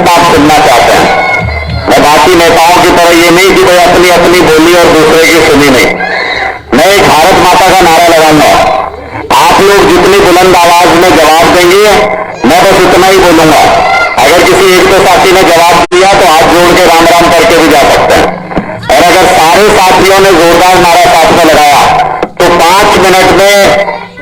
बात सुनना चाहते हैं। मैं बाकी नेताओं की तरह ये नहीं कि भाई अपनी अपनी बोली और दूसरे की सुनी नहीं। मैं एक भारत माता का नारा लगाऊंगा। आप लोग जितनी बुलंद आवाज में जवाब देंगे मैं बस उतना ही बोलूंगा। अगर किसी एक दो साथी ने जवाब दिया तो हाथ जोड़ के राम राम करके भी जा सकते हैं। और अगर सारे साथियों ने जोरदार नारा साथ में लगाया तो 5 मिनट में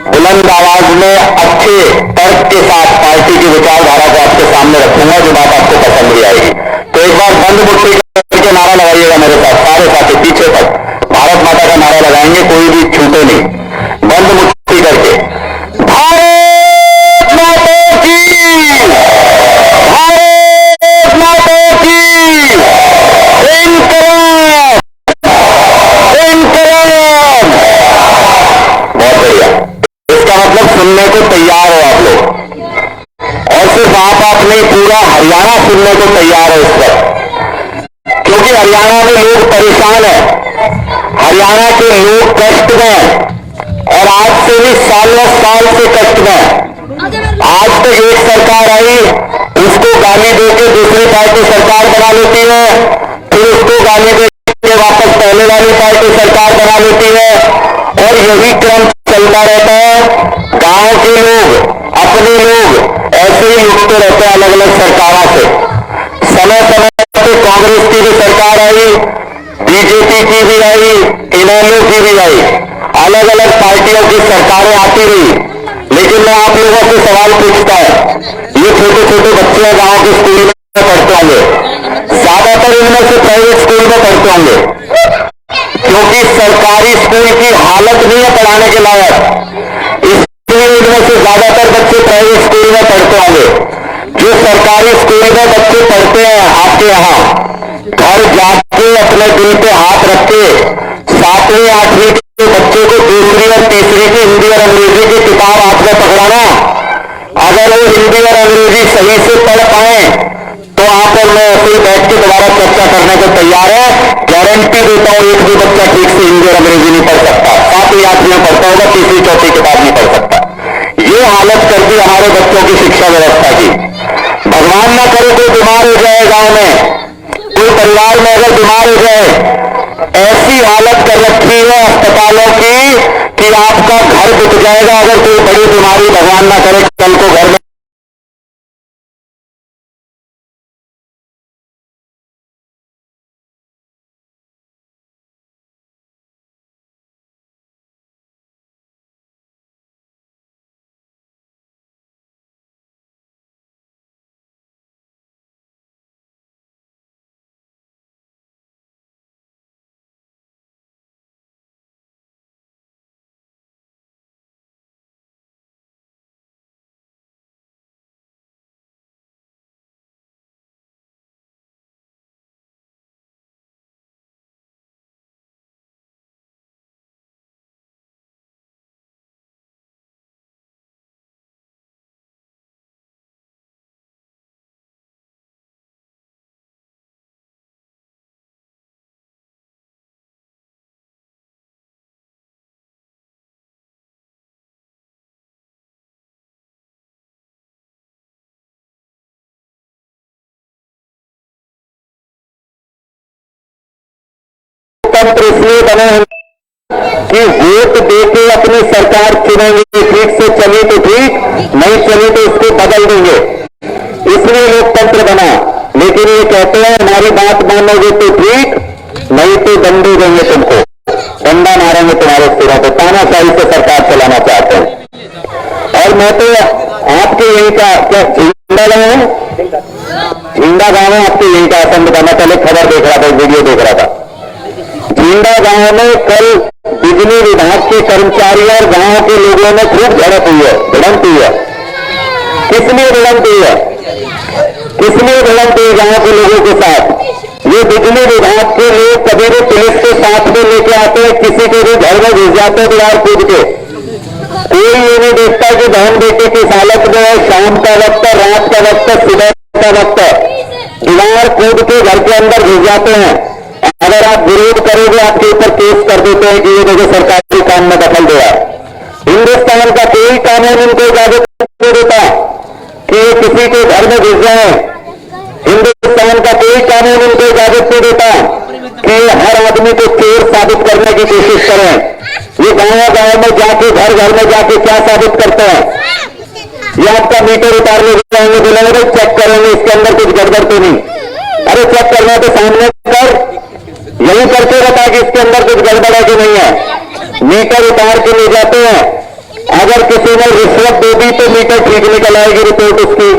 बुलंद आवाज में अच्छे तर्क के साथ पार्टी की विचारधारा को आपके सामने रखूंगा, जो बात आपको पसंद भी आएगी। तो एक बार बंद मुट्ठी करके नारा लगाइएगा मेरे साथ, सारे साथी पीछे तक भारत माता का नारा लगाएंगे, कोई भी छूटे नहीं। बंद मुट्ठी करके भारत माता की, भारत माता की, इनकलाब, इनकलाब। बहुत बढ़िया। इसका मतलब सुनने को तैयार हो आप लोग, और सिर्फ आप नहीं, पूरा हरियाणा सुनने को तैयार है इस पर, क्योंकि हरियाणा में लोग परेशान हैं, हरियाणा के लोग कष्ट में हैं, और आज से भी सालों साल से कष्ट में हैं। आज तक एक सरकार आई, उसको गाली देके दूसरी पार्टी सरकार बना लेती है, फिर उसको गाली देके वापस पहले वाली पार्टी सरकार बना लेती है, और यही क्रम चलता रहता है। गांव के लोग, अपने लोग ऐसे ही लुटते रहते हैं अलग अलग सरकारों से। समय समय पे कांग्रेस की भी सरकार आई, बीजेपी की भी आई, इनेलो की भी आई, अलग अलग पार्टियों की सरकारें आती रही। लेकिन मैं आप लोगों से सवाल पूछता हूं, ये छोटे छोटे बच्चे गांव के स्कूल में पढ़ते होंगे, ज्यादातर इनमें से प्राइवेट स्कूल में पढ़ते होंगे, क्योंकि सरकारी स्कूल की हालत नहीं है पढ़ाने के लायक, इसलिए इनमें से ज्यादातर बच्चे प्राइवेट स्कूल में पढ़ते होंगे। जो सरकारी स्कूल में बच्चे पढ़ते हैं आपके यहाँ, घर जाके अपने दिल पे हाथ रख के 7वीं 8वीं के बच्चे को दूसरी और तीसरी की हिंदी और अंग्रेजी की किताब हाथ में पकड़ाना, अगर वो हिंदी और अंग्रेजी सही से पढ़ पाए तो आप और मैं ऐसे ही बैठ के दोबारा चर्चा करने को तैयार है। गारंटी देता हूं, एक भी बच्चा ठीक से हिंदी और अंग्रेजी नहीं पढ़ सकता, 7वीं 8वीं में पढ़ता होगा, तीसरी चौथी किताब नहीं पढ़ सकता। ये हालत कर दी हमारे बच्चों की शिक्षा व्यवस्था की। भगवान ना करे कोई बीमार हो जाए, गांव में कोई परिवार में अगर बीमार हो जाए, ऐसी हालत कर रखी है अस्पतालों की कि आपका घर बिक जाएगा अगर कोई बड़ी बीमारी भगवान ना करे कल को घर में। तंत्र इसलिए बने हैं कि वोट देके अपनी सरकार चुनेंगे, ठीक से चली तो ठीक, नहीं चली तो उसको बदल देंगे, इसलिए लोकतंत्र बना। लेकिन ये कहते हैं हमारी बात मानोगे तो ठीक, नहीं तो दंडे देंगे, तुमको डंडा मारेंगे तुम्हारे सिरों पर, तानाशाही से सरकार चलाना चाहते हैं। और मैं तो आपके यही का क्या झिंडा गांव है, झिंडा गांव है आपके यही का आसन बताना। पहले खबर देख रहा था, वीडियो देख रहा था, झिंडा गांव में कल बिजली विभाग के कर्मचारी और गांव के लोगों में खूब झड़प हुई है, भिड़ंत हुई है। किस लिए भिड़ंत हुई है, किस लिए भिड़ंत हुई गांव के लोगों के साथ? ये बिजली विभाग के लोग कभी भी पुलिस के साथ में लेके आते हैं, किसी के भी घर में घुस जाते हैं दीवार कूद के। कोई ये नहीं देखता कि बहन बेटी किस हालत में है, शाम का वक्त है, रात का वक्त है, सुबह का वक्त है, दीवार कूद के घर के अंदर घुस जाते हैं। अगर आप विरोध करोगे आपके ऊपर केस कर देते हैं कि ये देखो सरकारी काम में दखल दिया। हिंदुस्तान का कोई कानून इनको इजाजत नहीं देता कि ये किसी के घर में घुस जाए। का कोई कानून उनको इजाजत नहीं देता कि हर आदमी को चोर साबित करने की कोशिश करें। ये गांव में जाके घर में जाके क्या साबित करते हैं? ये आपका मीटर उतारने जाएंगे, बोलेंगे भाई चेक करेंगे इसके अंदर कुछ गड़बड़ तो नहीं। अरे चेक करना तो सामने कर, यही करके बता कि इसके अंदर कुछ गड़बड़ है कि नहीं है। मीटर उतार के ले जाते हैं, अगर किसी ने रिश्वत दे दी तो मीटर ठीक निकल आएगी रिपोर्ट उसकी,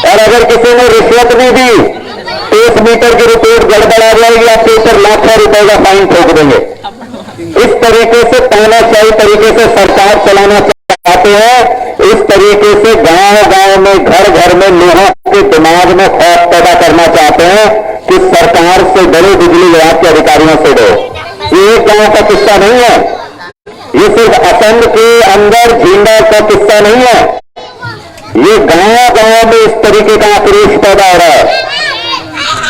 और अगर किसी ने रिश्वत नहीं दी तो इस मीटर की रिपोर्ट गड़बड़ आ जाएगी, आपके ऊपर लाखों रुपए का फाइन ठोक देंगे। इस तरीके से तानाशाही तरीके से सरकार चलाना चाहते हैं। इस तरीके से गांव में घर में लोगों के दिमाग में खौफ पैदा करना चाहते हैं कि सरकार से डरो, बिजली विभाग के अधिकारियों से डरो। ये एक गांव का किस्सा नहीं है, ये सिर्फ असम के अंदर झींडा का किस्सा नहीं है, ये गांव में इस तरीके का आक्रोश पैदा हो रहा है।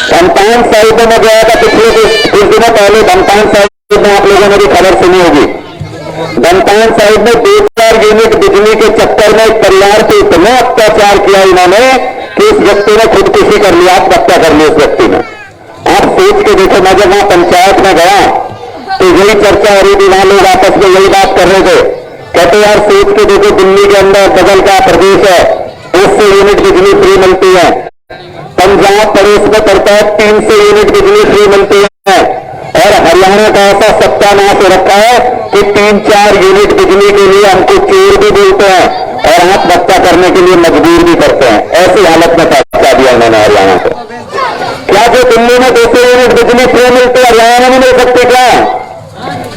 धमतान साहिब में गया था पिछले कुछ दिनों पहले, धमतान साहिब में आप लोगों ने भी खबर सुनी होगी। धमतान साहिब में 2-4 यूनिट बिजली के चक्कर में एक परिवार पे इतना अत्याचार किया इन्होंने कि इस व्यक्ति ने खुदकुशी कर लिया, आत्महत्या कर ली उस व्यक्ति ने। आप सोच के देखो, मैं जब वहां पंचायत में गया तो यही चर्चा हो रही थी, वहां लोग आपस में यही बात कर रहे थे। कहते यार सोच के देखो, दिल्ली के अंदर बगल का प्रदेश है, 200 यूनिट बिजली फ्री मिलती है। पंजाब पड़ोस में पड़ता है, 300 यूनिट बिजली फ्री मिलती है। और हरियाणा का ऐसा सत्यानाश हो रखा है कि 3-4 यूनिट बिजली के लिए हमको चोर भी बोलते हैं और आत्महत्या करने के लिए मजबूर भी करते हैं। ऐसी हालत में फैसला दिया उन्होंने हरियाणा को। क्या जो दिल्ली में 200 यूनिट बिजली फ्री मिलती है हरियाणा में नहीं मिल सकती क्या?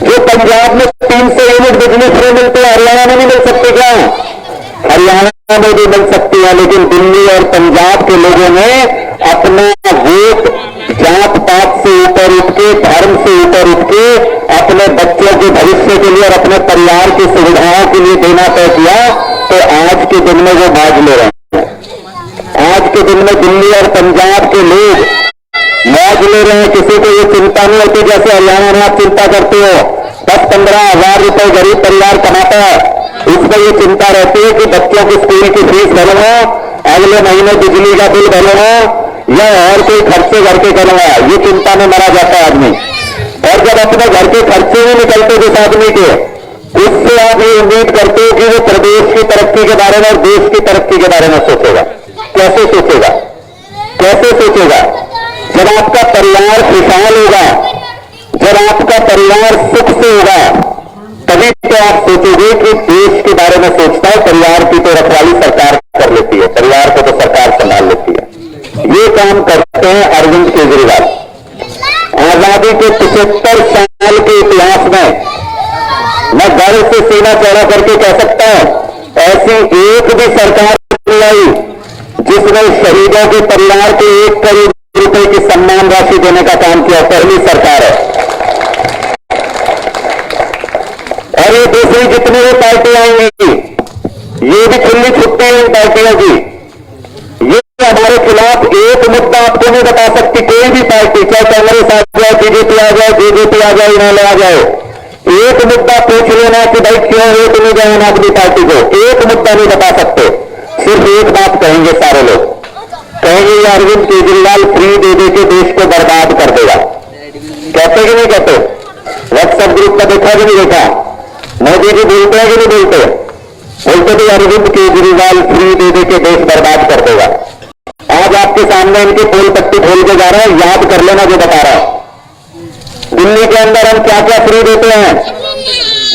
जो पंजाब में 300 यूनिट बिजली फ्री मिलती है हरियाणा में नहीं मिल सकती क्या? हरियाणा में भी मिल सकती है, लेकिन दिल्ली और पंजाब के लोगों ने अपना वोट जात पात से ऊपर उठ के, धर्म से ऊपर उठ के अपने बच्चों के भविष्य के लिए और अपने परिवार की सुविधाओं के लिए देना तय किया। तो आज के दिन में वो बाज ले रहे हैं। आज के दिन में दिल्ली और पंजाब के लोग मौज ले रहे हैं। किसी को ये चिंता नहीं होती जैसे हरियाणा में आप चिंता करते हो। 10-15 हजार रुपए गरीब परिवार कमाता है, उसमें ये चिंता रहती है कि बच्चों की स्कूल की फीस भरूंगा, अगले महीने बिजली का बिल भरूंगा या और कोई खर्चे घर के करूंगा। ये चिंता में मरा जाता है आदमी। और जब अपने घर के खर्चे नहीं निकलते जिस आदमी के, उससे आप ये उम्मीद करते हो कि वो प्रदेश की तरक्की के बारे में और देश की तरक्की के बारे में सोचेगा। कैसे सोचेगा? कैसे सोचेगा? जब आपका परिवार खुशहाल होगा, जब आपका परिवार सुख से होगा, तभी तो आप सोचोगे कि देश के बारे में सोचता है। परिवार की तो रखवाली सरकार कर लेती है, परिवार को तो सरकार संभाल लेती है। ये काम करते हैं अरविंद केजरीवाल। आजादी के 75 साल के इतिहास में मैं गर्व से सीना चौड़ा करके कह सकता हूं, ऐसी एक भी सरकार नहीं आई जिसने शहीदों के परिवार को 1 करोड़ रुपए की सम्मान राशि देने का काम किया। पहली सरकार है। और ये दूसरी जितनी भी पार्टियां आएंगी, ये भी खुली छुट्टी है इन पार्टियों की। ये हमारे खिलाफ एक मुद्दा आपको नहीं बता सकती कोई भी पार्टी, चाहे कांग्रेस आ जाए, बीजेपी आ जाए, बीजेपी आ जाए, इन्होंने आ जाए। एक मुद्दा पूछ लेना कि भाई क्यों वोट नहीं गए आम आदमी पार्टी को, एक मुद्दा नहीं बता सकते। सिर्फ एक बात कहेंगे सारे लोग, कहेंगे ये अरविंद केजरीवाल फ्री दे के देश को बर्बाद कर देगा। कहते कि नहीं कहते? व्हाट्सएप ग्रुप में देखा कि नहीं देखा? मोदी जी बोलते हैं कि नहीं बोलते? बोलते तो अरविंद केजरीवाल फ्री दे के देश बर्बाद कर देगा। आज आपके सामने इनकी पोल पट्टी खोल के जा रहा है, याद कर लेना जो बता रहा हूं। दिल्ली के अंदर हम क्या क्या फ्री देते हैं?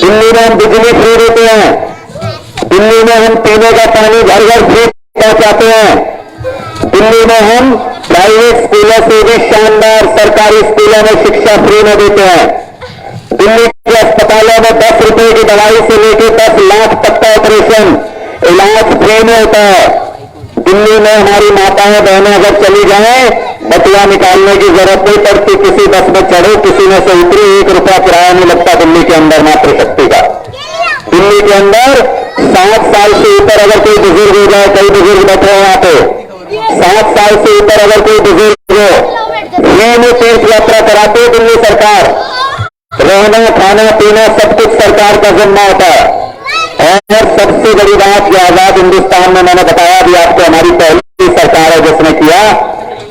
दिल्ली में हम बिजली फ्री देते हैं, दिल्ली में हम पीने का पानी घर घर फ्री पहुंचाते हैं, दिल्ली में हम प्राइवेट स्कूलों से भी शानदार सरकारी स्कूलों में शिक्षा फ्री में देते हैं, दिल्ली के अस्पतालों में 10 रुपए की दवाई से लेकर 10 लाख तक का ऑपरेशन इलाज फ्री में होता है। दिल्ली में हमारी माताएं बहनें अगर चली जाएं, बटुआ निकालने की जरूरत नहीं पड़ती, किसी बस में चढ़ो, किसी में से उतरो, 1 रुपया किराया नहीं लगता दिल्ली के अंदर मातृशक्ति का। दिल्ली के अंदर 60 साल से ऊपर अगर कोई बुजुर्ग हो जाए, कई बुजुर्ग बैठे हैं यहाँ पे, 60 साल से ऊपर अगर कोई बुजुर्ग हो, फ्री में तीर्थ यात्रा कराती है दिल्ली सरकार। रहना खाना पीना सब कुछ सरकार का जिम्मा होता है। और सबसे बड़ी बात जो आजाद हिंदुस्तान में मैंने बताया भी आपको, हमारी पहली सरकार है जिसने किया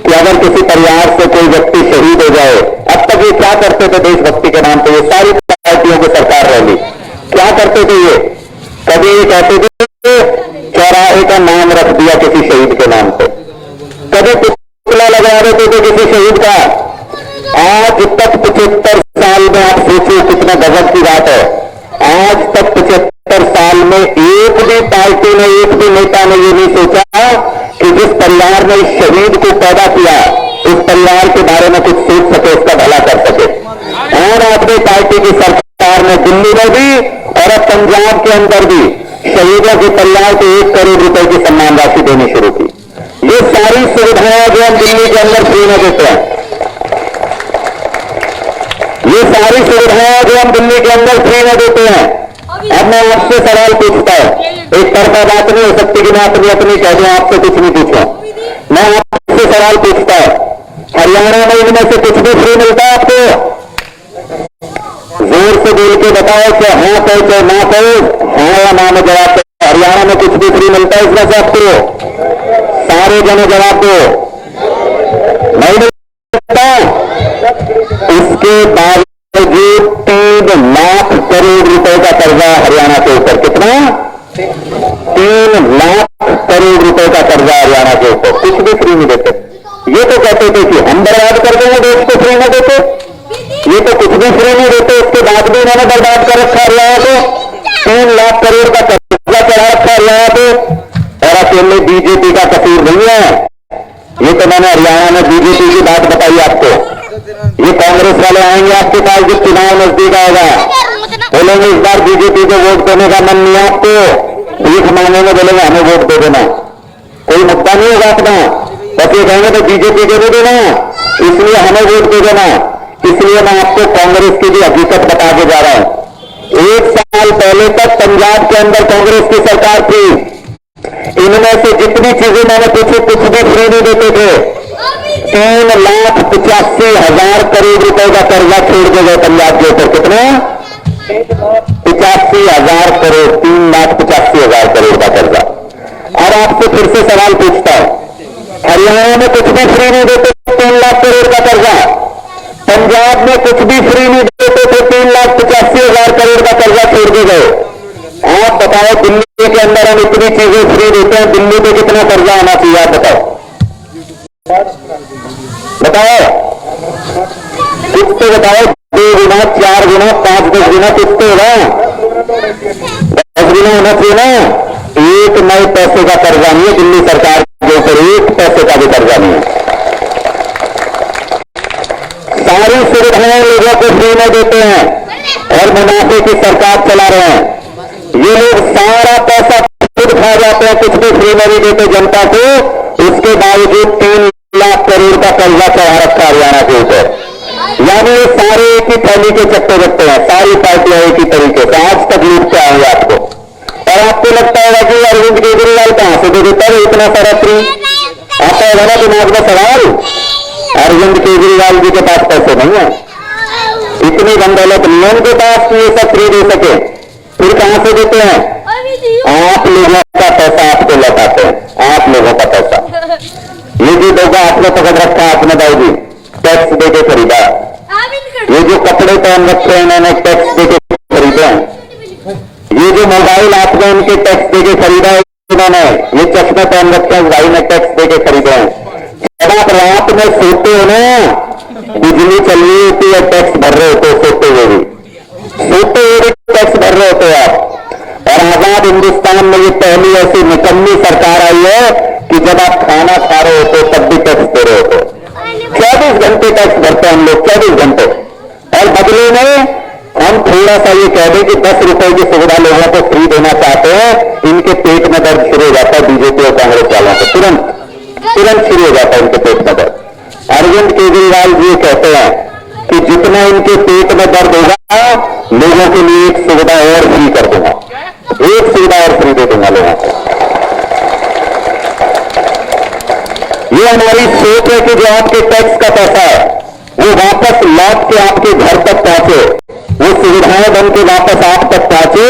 कि अगर अगर किसी परिवार से कोई व्यक्ति शहीद हो जाए, अब तक ये क्या करते थे देशभक्ति के नाम पे? ये सारी पार्टियों की सरकार रही, क्या करते थे ये? कभी ये कहते थे चौराहे का नाम रख दिया किसी शहीद के नाम पे, कभी पुतला लगा देते थे किसी शहीद का। आज तक 75 साल में आप सोचिए कितना गजब की बात है, आज तक 75 साल में एक भी पार्टी ने, एक भी नेता ने ये नहीं सोचा कि जिस परिवार ने इस शहीद को पैदा किया, उस परिवार के बारे में कुछ सोच सके, उसका भला कर सके। और अपनी पार्टी की सरकार ने दिल्ली में भी और अब पंजाब के अंदर भी शहीदों के परिवार को 1 करोड़ रुपए की सम्मान राशि देनी शुरू की। ये सारी सुविधाएं जो हम दिल्ली के अंदर फ्री में देते हैं, ये सारी सुविधाएं जो हम दिल्ली के अंदर फ्री में देते हैं। अब मैं आपसे सवाल पूछता हूं, एक तरफा बात नहीं हो सकती कि मैं अपनी कह दूं, आपसे कुछ नहीं पूछूं। मैं आपसे सवाल पूछता हूं, हरियाणा में इनमें से कुछ भी फ्री मिलता है आपको? जोर से बोल के बताओ कि हाँ कहो चाहे ना कहो, हाँ या ना में जवाब दो। हरियाणा में कुछ भी फ्री मिलता है इसमें से आपको? सारे जने जवाब दो, नहीं मिलता। इसके बावजूद 3 लाख करोड़ रुपए का कर्जा हरियाणा के ऊपर। कितना? 3 लाख करोड़ रुपए का कर्जा हरियाणा के ऊपर, कुछ भी फ्री नहीं देते। ये तो कहते थे कि हम बर्बाद कर देंगे देश को, फ्री नहीं देते। ये तो कुछ भी फ्री नहीं देते, उसके बाद भी इन्होंने बर्बाद कर रखा हरियाणा को। 3 लाख करोड़ का कर्जा चढ़ा रखा हरियाणा को। और अकेले बीजेपी का कसूर नहीं है, ये तो मैंने हरियाणा में बीजेपी की बात बताई आपको। ये कांग्रेस वाले आएंगे आपके पास जब चुनाव नजदीक आएगा, बोलेंगे इस बार बीजेपी को वोट देने का मन नहीं आपको, भीख मांगेंगे, बोलेंगे हमें वोट दे देना। कोई मुद्दा नहीं होगा अपना, बस ये कहेंगे तो बीजेपी को दे देना, इसलिए हमें वोट दे देना। इसलिए मैं आपको कांग्रेस की भी हकीकत बता के जा रहा हूं। 1 साल पहले तक पंजाब के अंदर कांग्रेस की सरकार थी, इनमें से जितनी चीजें मैंने पूछी कुछ भी फ्री नहीं देते थे। 3,85,000 करोड़ रुपए का कर्जा छोड़ के गए पंजाब के ऊपर। कितना? 85,000 करोड़, 3,85,000 करोड़ का कर्जा। और आपसे फिर से सवाल पूछता हूं, हरियाणा में कुछ भी फ्री नहीं देते 3 लाख करोड़ का कर्जा, पंजाब में कुछ भी फ्री नहीं देते थे, 3,85,000 करोड़ का कर्जा छोड़ के गए। आप बताओ दिल्ली के अंदर हम इतनी चीजें फ्री देते हैं, दिल्ली पे कितना कर्जा आना चाहिए? आप बताओ बताओ, कुछ तो बताओ। 2 गुना, 4 गुना, 5-10 गुना कुछ तो होगा, 10 गुना होना चाहिए ना। 1 नए पैसे का कर्जा नहीं है दिल्ली सरकार के ऊपर, 1 पैसे का भी कर्जा नहीं है। सारी सुविधाएं लोगों को फ्री में देते हैं और मुनाफे की सरकार चला रहे हैं। ये लोग सारा पैसा खुद खा जाते हैं, कुछ भी फ्री में नहीं देते जनता को। उसके बावजूद 3 लाख करोड़ का कर्जा चढ़ा रखा हरियाणा के ऊपर। यानी ये सारे एक ही थैली के चट्टे बट्टे हैं, सारी पार्टियां एक ही तरीके से आज तक लूटते आएंगे आपको। और आपको लगता होगा कि अरविंद केजरीवाल कहां से दे देता है इतना सारा फ्री? आता है ना दिमाग में सवाल? अरविंद केजरीवाल जी के पास पैसे नहीं है, इतनी धन दौलत नहीं है उनके पास कि ये सब फ्री दे सके। फिर कहां से देते हैं? आप लोगों का पैसा आपको लौटाते हैं, आप लोगों का पैसा। ये जो लोग आपने पकड़ रखा अपने दाऊदी, टैक्स देके खरीदा। ये जो कपड़े पहन रखे हैं इन्होंने टैक्स देके खरीदे हैं। ये जो मोबाइल आपने इनके टैक्स देके खरीदा है इन्होंने, ये चश्मे पहन रखे हैं भाई ने टैक्स देके खरीदे हैं। जब आप रात में सोते हो ना, बिजली चल रही होती है, टैक्स भर रहे होते हो, सोते हुए भी टैक्स भर रहे होते हो आप। और आजाद हिंदुस्तान में ये पहली ऐसी निकम्मी सरकार आई है कि जब आप खाना खा रहे होते हो तब भी टैक्स दे रहे होते हो। 24 घंटे टैक्स भरते हैं हम लोग, 24 घंटे। और बदले में हम थोड़ा सा ये कह दें कि 10 रुपए की सुविधा लोगों को फ्री देना चाहते हैं, इनके पेट में दर्द शुरू हो जाता है बीजेपी और कांग्रेस वालों को, तुरंत शुरू हो जाता है इनके पेट में दर्द। अरविंद केजरीवाल जी कहते हैं कि जितना इनके पेट में दर्द होगा लोगों के लिए एक सुविधा और फ्री कर दूंगा, एक सुविधा और फ्री दे दूंगा लोगों को। ये हमारी सोच है कि जो आपके टैक्स का पैसा है वो वापस लौट के आपके घर तक पहुंचे, वो सुविधाएं बन के वापस आप तक पहुंचे,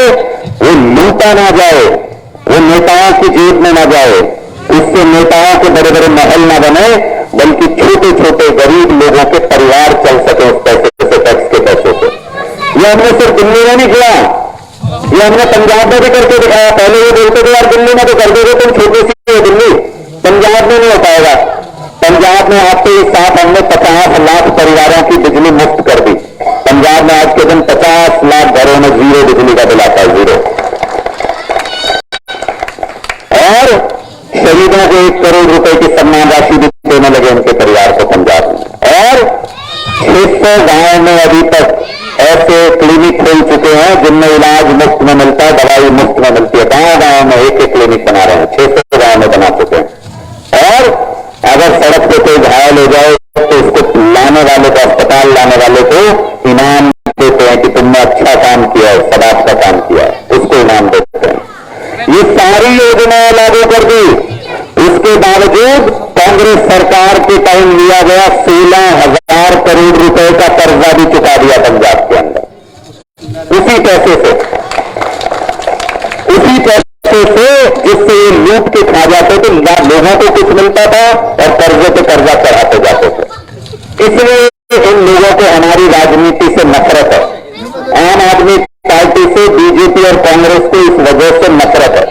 वो लूटा ना जाए, वो नेताओं की जेब में ना जाए, इससे नेताओं के बड़े बड़े महल ना बने, बल्कि छोटे छोटे गरीब लोगों के परिवार चल सके उस पैसे से, टैक्स के पैसे से। यह हमने सिर्फ दिल्ली में नहीं किया, यह हमने पंजाब में भी करके दिखाया। पहले ये बोलते थे यार दिल्ली में तो कर दोगे तुम, छोटी सी है दिल्ली, पंजाब में नहीं हो पाएगा। पंजाब में आज के साथ हमने 50 लाख परिवारों की बिजली मुफ्त कर दी। पंजाब में आज के दिन 50 लाख घरों में जीरो बिजली का बिल आता है, जीरो। और शहीदों को 1 करोड़ रुपए की सम्मान राशि भी देने लगे उनके परिवार को पंजाब में। और 600 गांव में अभी तक ऐसे क्लिनिक खोल चुके हैं जिनमें इलाज मुफ्त में मिलता है, दवाई मुफ्त में मिलती है। गांव गांव में एक एक क्लिनिक बना रहे हैं, 600 गांव में बना चुके हैं। और अगर सड़क पे कोई घायल हो जाए तो उसको लाने वाले को, अस्पताल लाने वाले को इनाम देते हैं कि तुमने अच्छा काम किया है, समाज का काम किया है, उसको इनाम देते हैं। ये सारी योजनाएं लागू कर दी। इसके बावजूद कांग्रेस सरकार के टाइम लिया गया 16,000 करोड़ रुपए का कर्जा भी चुका दिया पंजाब के अंदर, उसी पैसे से, उसी पैसे से जिससे ये लूट के खा जाते थे। लोगों को कुछ मिलता था और कर्जे पे कर्जा चढ़ाते जाते थे। इसलिए इन लोगों को हमारी राजनीति से नफरत है। आम आदमी पार्टी से, बीजेपी और कांग्रेस को इस वजह से नफरत है।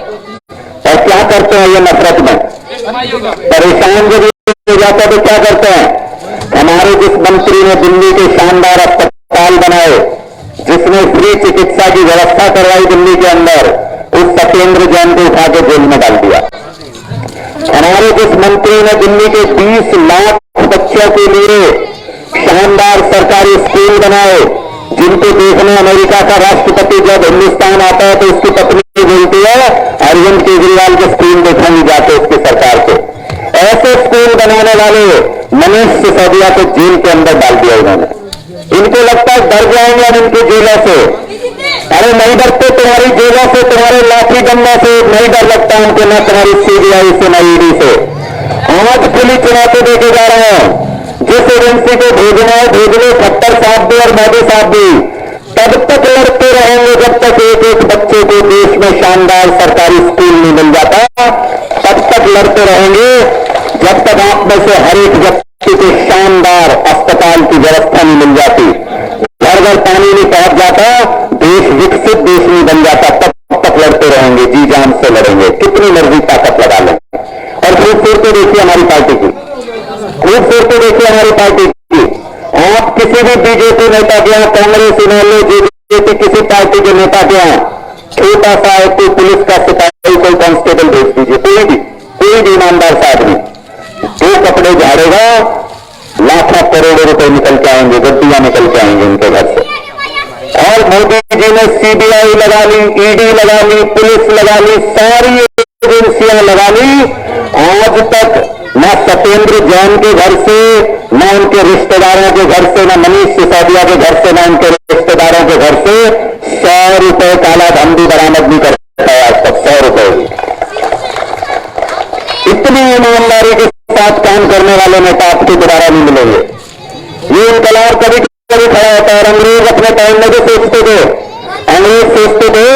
और क्या करते हैं ये नफरत में? परेशान जब हो जाता तो क्या करते हैं? हमारे जिस मंत्री ने दिल्ली के शानदार अस्पताल बनाए, जिसने फ्री चिकित्सा की व्यवस्था करवाई दिल्ली के अंदर, उस सत्येंद्र जैन को उठा के जेल में डाल दिया। हमारे जिस मंत्री ने दिल्ली के 20 लाख बच्चों के लिए शानदार सरकारी स्कूल बनाए, जिनको देखने अमेरिका का राष्ट्रपति जब हिंदुस्तान आता है तो उसकी पत्नी बोलती है अरविंद केजरीवाल के स्कूल देखने जाते उसकी सरकार को, ऐसे स्कूल बनाने वाले मनीष सिसोदिया को जेल के अंदर डाल दिया उन्होंने। इनको लगता है डर जाएंगे हम इनकी जेलों से। अरे नहीं डरते तुम्हारी जेलों से, तुम्हारे लाठी डंडा से नहीं डर लगता उनको, ना तुम्हारी सीबीआई से, ना ईडी से। आज पुलिस चुनौती देके जा रहे हैं, जिस एजेंसी को भेजना है भेज लो, खट्टर साहब भी और मोदी साहब भी। तब तक लड़ते रहेंगे जब तक एक एक बच्चे को देश में शानदार सरकारी स्कूल नहीं मिल जाता। तब तक लड़ते रहेंगे जब तक आप में से हर एक व्यक्ति को शानदार अस्पताल की व्यवस्था नहीं मिल जाती, घर घर पानी नहीं पहुंच जाता, देश विकसित देश नहीं बन जाता। तब तक लड़ते रहेंगे, जी जान से लड़ेंगे, कितनी मर्जी ताकत लगा लें। और खूबसूरती देखिए हमारी पार्टी की, खूबसूरती देखिए हमारी पार्टी की। आप किसी भी बीजेपी नेता के यहाँ, कांग्रेस इन्होंने जेजेपी किसी पार्टी के नेता के यहाँ छोटा सा है कोई पुलिस का सिपाही, कोई कांस्टेबल भेज दीजिए, कोई भी ईमानदार सा आदमी 2 कपड़े झाड़ेगा, लाखों करोड़ों रुपए निकल के आएंगे, गड्डियां निकल के आएंगे उनके घर से। और मोदी जी ने सीबीआई लगा ली, ईडी लगा ली, पुलिस लगा ली, सारी एजेंसियां लगा ली। आज तक न सत्येंद्र जैन के घर से, न उनके रिश्तेदारों के घर से, न मनीष सिसोदिया के घर से, न उनके रिश्तेदारों के घर से 100 रुपए काला धन भी बरामद नहीं कर पाया आज तक, 100 रुपए। इतनी ईमानदारी के साथ काम करने वाले नेता आपको दोबारा नहीं मिलेंगे। ये इनकलाब कभी कभी खड़ा होता है। अंग्रेज अपने टाइम में जो सोचते थे, अंग्रेज सोचते थे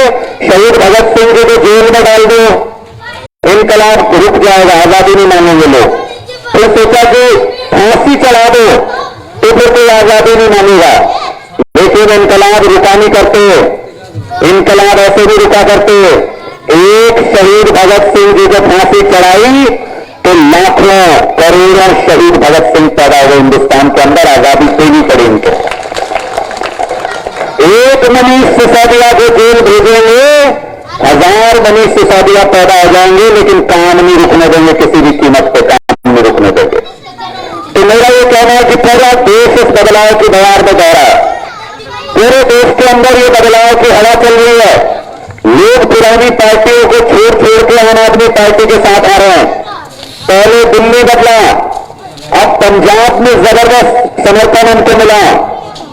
शहीद भगत सिंह जी को जेल में डाल दो, इनकलाब रुक जाएगा, आजादी नहीं मांगेंगे लोग। फिर सोचा कि फांसी चढ़ा दो तो फिर कोई आजादी नहीं मांगेगा। लेकिन इनकलाब रुका नहीं करते, इनकलाब ऐसे भी रुका करते। एक शहीद भगत सिंह जी को फांसी चढ़ाई तो लाखों करोड़ों शहीद भगत सिंह पैदा हुए हिंदुस्तान के अंदर, आजादी देनी पड़ी इनको। एक मनीष सिसोदिया को जेल भेजेंगे, 1000 मनीष सिसोदिया पैदा हो जाएंगे, लेकिन काम नहीं रुकने देंगे, किसी भी कीमत पे काम नहीं रुकने देंगे। तो मेरा ये कहना है कि पूरा देश इस बदलाव की बहार में दौड़ा है। पूरे देश के अंदर ये बदलाव की हवा चल रही है। लोग पुरानी पार्टियों को छोड़ के आम आदमी पार्टी के साथ आ रहे हैं। पहले दिल्ली बदला, अब पंजाब में जबरदस्त समर्थन हमको मिला।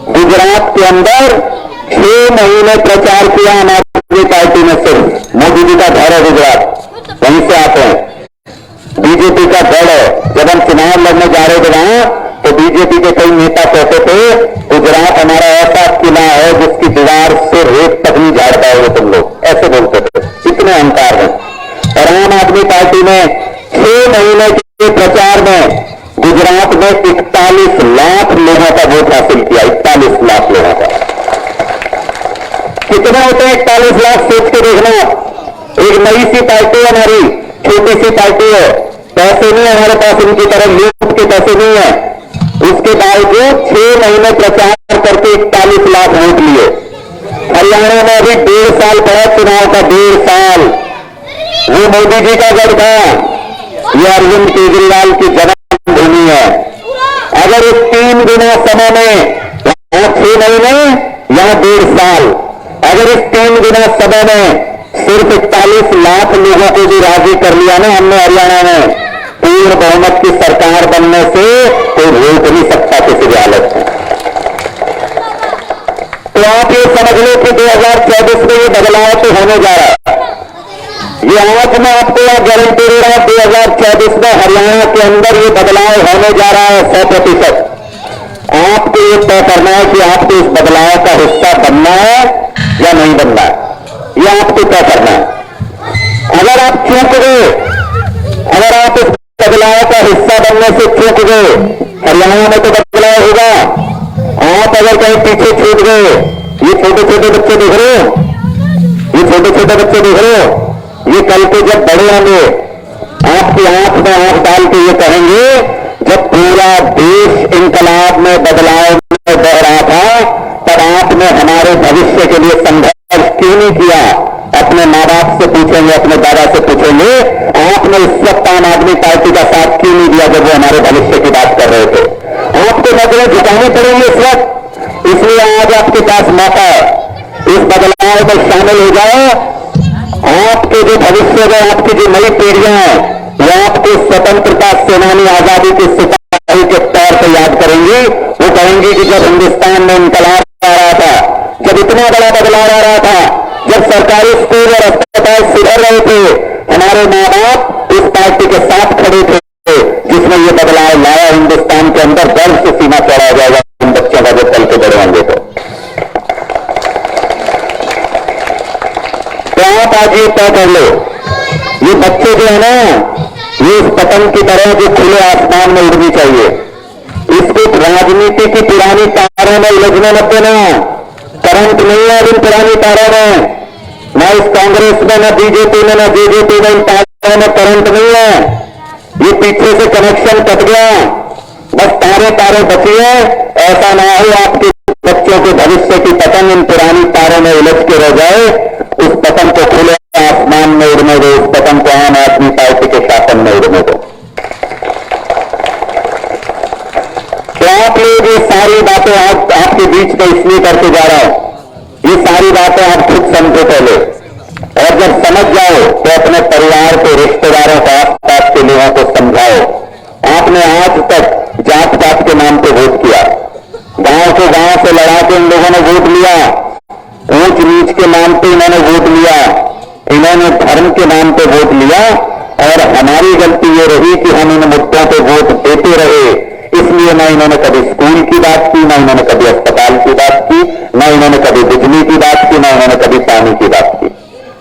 गुजरात के अंदर 6 महीने प्रचार किया आम आदमी पार्टी ने, सिर्फ मोदी जी का घर है गुजरात, वहीं से आते हैं। बीजेपी का गढ़ है। जब हम चुनाव लड़ने जा रहे थे वहां, तो बीजेपी के कई नेता कहते थे गुजरात हमारा ऐसा किला है जिसकी दीवार से रेत तक नहीं झाड़ पाओगे तुम लोग, ऐसे बोलते थे, इतने अहंकार है। और आम आदमी पार्टी ने आपने 41 लाख लोगों का वोट हासिल किया। 41 लाख लोगों का कितना होता है? 41 लाख सोच के देखना। एक नई सी पार्टी है, हमारी छोटी सी पार्टी है, पैसे नहीं है हमारे पास, इनकी तरह लूट के पैसे नहीं है। उसके बावजूद 6 महीने प्रचार करके 41 लाख वोट लिए। हरियाणा में अभी 1.5 साल पड़ा चुनाव का, 1.5 साल। वो मोदी जी का गढ़ था, ये अरविंद केजरीवाल की जन्मभूमि है। अगर इस 3 गुना समय में, यहां 6 महीने, यहां 1.5 साल, अगर इस 3 गुना समय में सिर्फ 41 लाख लोगों को भी राजी कर लिया ना हमने हरियाणा में, पूर्ण बहुमत की सरकार बनने से कोई रोक नहीं सकता किसी भी हालत में। तो आप ये समझ लो कि 2024 में ये बदलाव तो होने जा रहा है। ये आज मैं आपको गारंटी दे रहा हूं, 2024 में हरियाणा के अंदर ये बदलाव होने जा रहा है 100%। आपको ये तय करना है कि आपको इस बदलाव का हिस्सा बनना है या नहीं बनना है, यह आपको तय करना है। अगर आप चूक गए, अगर आप इस बदलाव का हिस्सा बनने से चूक गए, हरियाणा में तो बदलाव होगा, आप अगर कहीं पीछे छूट गए, ये छोटे छोटे बच्चे देख रहे हो, ये छोटे छोटे बच्चे देख रहे हो, ये कल को जब बड़े होंगे आपकी आंख में आंख डाल के ये कहेंगे, जब पूरा देश इंकलाब में बदलाव में बह रहा था, तब आपने हमारे भविष्य के लिए संघर्ष क्यों नहीं किया? अपने मां बाप से पूछेंगे, अपने दादा से पूछेंगे, आपने इस वक्त आम आदमी पार्टी का साथ क्यों नहीं दिया जब वो हमारे भविष्य की बात कर रहे थे? आपको नजरें झुकानी पड़ेंगी इस वक्त। इसलिए आज आपके पास मौका है, इस बदलाव में शामिल हो जाए। आपके जो भविष्य में आपकी जो नई पीढ़ियां हैं, वो आपको स्वतंत्रता सेनानी, आजादी के सिपाही के तौर पर याद करेंगी। वो कहेंगे कि जब हिंदुस्तान में इंकलाब आ रहा था, जब इतना बड़ा बदलाव आ रहा था, जब सरकारी स्कूल और अस्पताल सुधर रहे थे, हमारे मां बाप इस पार्टी के साथ खड़े थे जिसने ये बदलाव लाया। हिंदुस्तान के अंदर गर्व से सीना चढ़ा जाएगा इन बच्चों का जो कल के बड़े होंगे। तो आप आज ये तय कर लो, ये बच्चे जो है ना, ये इस पतंग की तरह जो खुले आसमान में उड़नी चाहिए। इसको राजनीति की पुरानी तारों में उलझने मत देना। करंट नहीं है इन पुरानी तारों में, ना इस कांग्रेस में, ना बीजेपी में, ना जेजेपी में, इन तारों में करंट नहीं है। ये पीछे से कनेक्शन कट गया, बस तारे तारे बची है। ऐसा ना हो आपके बच्चों के भविष्य की पतंग इन पुरानी तारों में उलझ के रह जाए। उस पतंग को खुले आसमान में उड़ने दो, उस पतंग को आम आदमी पार्टी के शासन में उड़ने दो। तो आप लोग ये सारी बातें आपके बीच में इसलिए करके जा रहा हूं, ये सारी बातें आप खुद समझो पहले, और जब समझ जाओ तो अपने परिवार के, रिश्तेदारों को, आसपास के लोगों को समझाओ। आपने आज तक जात पात के नाम पे वोट किया, गांव को गांव से लड़ा के इन लोगों ने वोट लिया, ऊंच नीच के नाम पे इन्होंने वोट लिया, इन्होंने धर्म के नाम पे वोट लिया। और हमारी गलती ये रही कि हम इन मुद्दों पे वोट देते रहे। इसलिए ना इन्होंने कभी स्कूल की बात की, ना इन्होंने कभी अस्पताल की बात की, ना इन्होंने कभी बिजली की बात की, ना इन्होंने कभी पानी की बात की।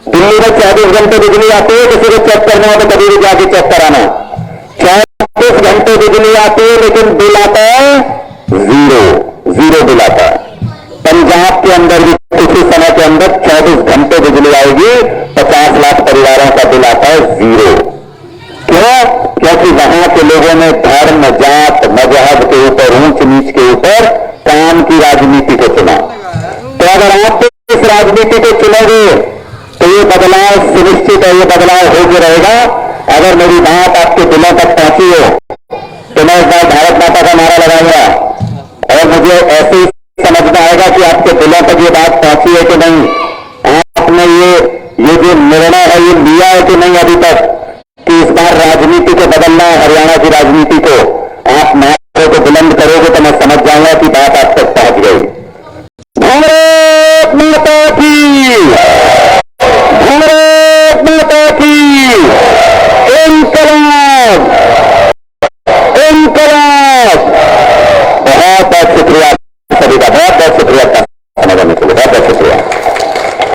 दिल्ली में 24 घंटे बिजली आती है, किसी को चेक करना हो तो कभी भी जाके चेक कराना। 24 घंटे बिजली आती है लेकिन बिल आता है जीरो बिल आता है। पंजाब के अंदर भी कुछ ही समय के अंदर 24 घंटे बिजली आएगी, 50 लाख परिवारों का बिल आता है जीरो। क्यों? क्योंकि वहां के लोगों ने धर्म, जात, मजहब के ऊपर, ऊंच नीच के ऊपर काम की राजनीति को चुना। तो अगर आप इस राजनीति को चुनोगे तो ये बदलाव सुनिश्चित है, ये बदलाव होकर रहेगा। अगर मेरी बात आपके दिलों तक पहुंची हो तो मैं इस बार भारत माता का नारा लगाऊंगा, और मुझे ऐसे ही समझ में आएगा कि आपके दिलों तक ये बात पहुंची है कि नहीं, आपने ये जो निर्णय है ये लिया है कि नहीं अभी तक, कि इस बार राजनीति को बदलना है हरियाणा